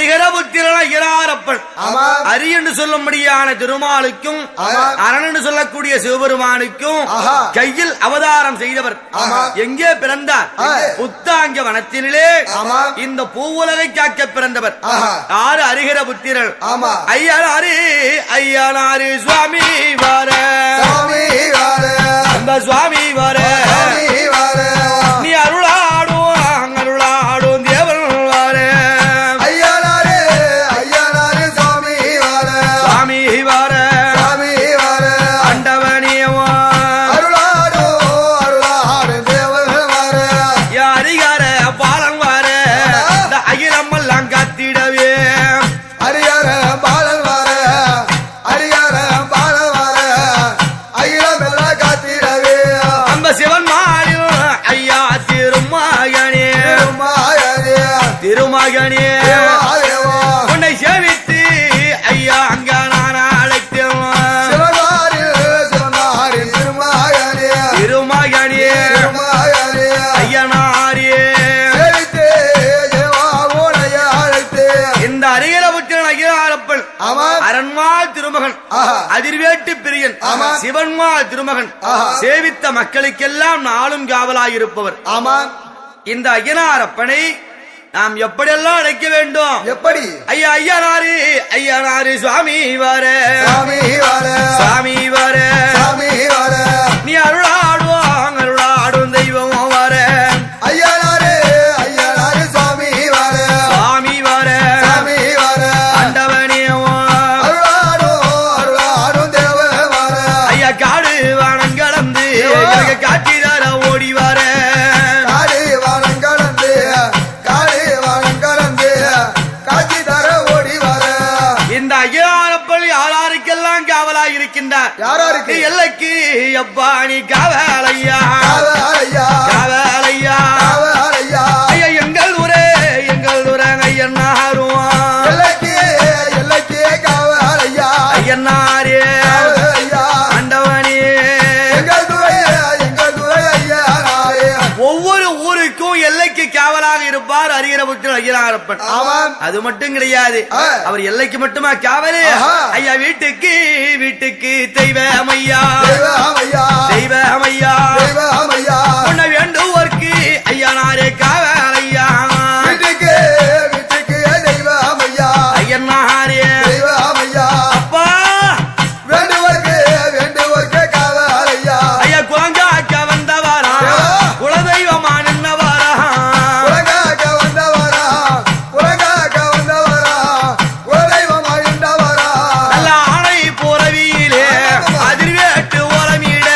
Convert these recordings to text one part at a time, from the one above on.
அரிகரபுத்திரன் ஐயனாரப்பன் அரி என்று சொல்லும்படியான திருமாலுக்கும் அரண் என்று சொல்லக்கூடிய சிவபெருமானுக்கும் கையில் அவதாரம் செய்தவர். எங்கே பிறந்தார்? புத்தாங்க வனத்திலே இந்த பூவுலகை காக்க பிறந்தவர். யாரு? அரிகரபுத்திரன் ஐயனாரு. ஐயனாரு சுவாமி வார, அந்த சுவாமி வார, நீ அருளாடும் அருளாடும் தேவன் வார. ஐயனாரு ஐயனாரு சுவாமி வார, சுவாமி வார, சுவாமி வார, அண்டவனியவா அருளாடும் அருளாடும் தேவன் வார. அரிகர பாலன் வார, இந்த அகிலமெல்லாம் காத்திடவே. அரிகர பாலன் வார, அரிகர பாலன் வார, அகிலமெல்லாம் காத்திடவே. அந்த சிவன் மாலில் ஐயா திருமகனே, திருமகனே உன்னை சேவித்து ஐயா அங்க நான் அழைத்தேன். திருமகனே ஐயனாரே இந்த அரிகரபுத்திரன் ஐயனாரப்பன் அரண்மாள் திருமகன், அதிர்வேட்டு பிரியன், சிவன்மாள் திருமகன், சேவித்த மக்களுக்கெல்லாம் நாளும் காவலாயிருப்பவர். இந்த ஐயனாரப்பனை நாம் எப்படியெல்லாம் அழைக்க வேண்டும்? எப்படி? ஐயா ஐயனாரு ஐயனாரு சுவாமி வார, சுவாமி வார, சுவாமி வார, சுவாமி வார, நீ அருளாடுவாங்க அருளாடும் தெய்வம் வார. ஐயனாரு ஐயனாரு சுவாமி வார, சுவாமி வார, சுவாமி வார, அண்டவனியவா அருளாடும் அருளாடும் தேவ வார. ஐயா காடு வானம் கடந்து காட்சி தர ஓடி வார. இந்த ஐயனாரப்பன் யாராருக்கெல்லாம் காவலாயிருக்கின்றார்? யாராருக்கு? எல்லைக்கு எப்பா நீ காவலையா, காவலையா, ஐயா எங்கள் ஊரே எங்கள் ஊரே ஐயனாரும் காவலையா, ஐயனாரே அண்டவனே ஒவ்வொரு ஊருக்கும் எல்லைக்கு காவலாக இருப்பார் அரிகரபுத்திரன் ஐயனாரப்பன். அது மட்டும் கிடையாது, அவர் எல்லைக்கு மட்டுமா காவலு? ஐயா வீட்டுக்கு வீட்டுக்கு தெய்வமையா, தெய்வமையா உன்னை வேண்டுவோர்க்கு ஐயனாரே காவலையா. வீட்டுக்கு வீட்டுக்கு தெய்வமையா ஐயனாரே அப்பா வேண்டுவோர்க்கு வேண்டுவோர்க்கு காவலையா. ஐயா குழங்காக்க வந்தவாரா, குலதெய்வமா நின்னவாரா, குலங்காக்க வந்தவாரா, குலங்காக்க வந்தவாரா, குலதெய்வமா நின்றவாரா. நல்ல ஆணை புறவியிலே அதிர்வேட்டு ஓலமீட,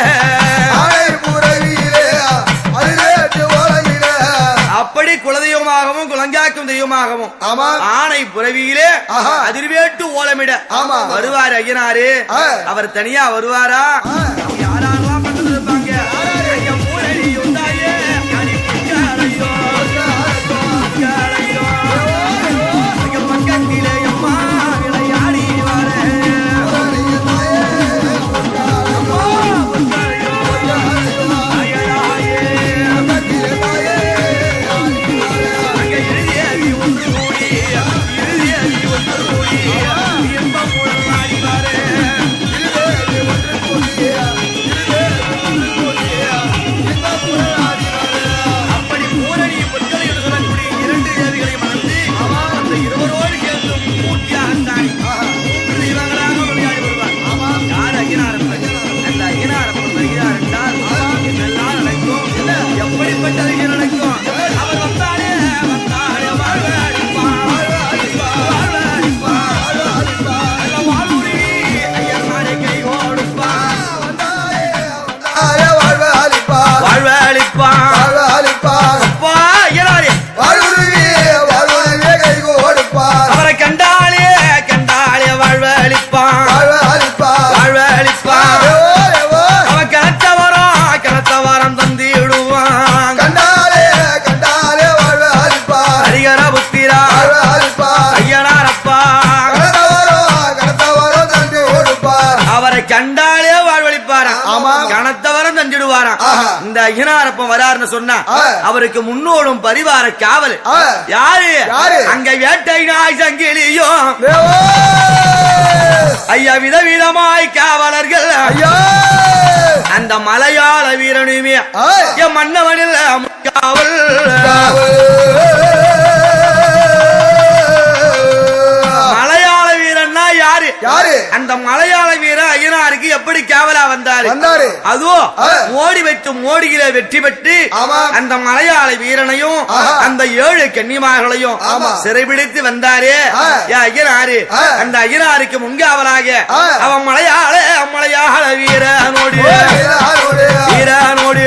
ஆணை புறவியிலே அதிர்வேட்டு ஓலமீட. அப்படி குலதெய்வமாகவும் குலங்காக்கும் தெய்வமாகவும் ஆணை புறவியிலே அதிர்வேட்டு ஓலமிட வருவார் ஐயனாரு. அவர் தனியா வருவாரா? யாரெல்லாம் பக்கத்துல இருப்பாங்க? பக்கத்திலே அம்மா விளையாடி வர வருவாராம். இந்த ஐயனாரப்பன் வராருன்னு சொன்னா அவருக்கு முன்னோடும் பரிவார காவல் யாரு? அங்க வேட்டை நாய் சங்கிலியும் ஐயா விதவிதமாய் காவலர்கள் அந்த மலையாள வீரனுமே என் மன்னவனில் காவல். மலையாள வீரன்னா யாரு? அந்த மலையாள வீரன் ஐயனாருக்கு எப்படி காவலா வந்தாரு? அதுவும் மோடி வைத்து மோடியில வெற்றி பெற்று அந்த மலையாள வீரனையும் அந்த 7 கன்னிமார்களையும் சிறைபிடித்து வந்தாரு ஐயனாரு. அந்த ஐயனாருக்கு முன்காவலாக அவன் மலையாள வீரனோடு வீரனோடு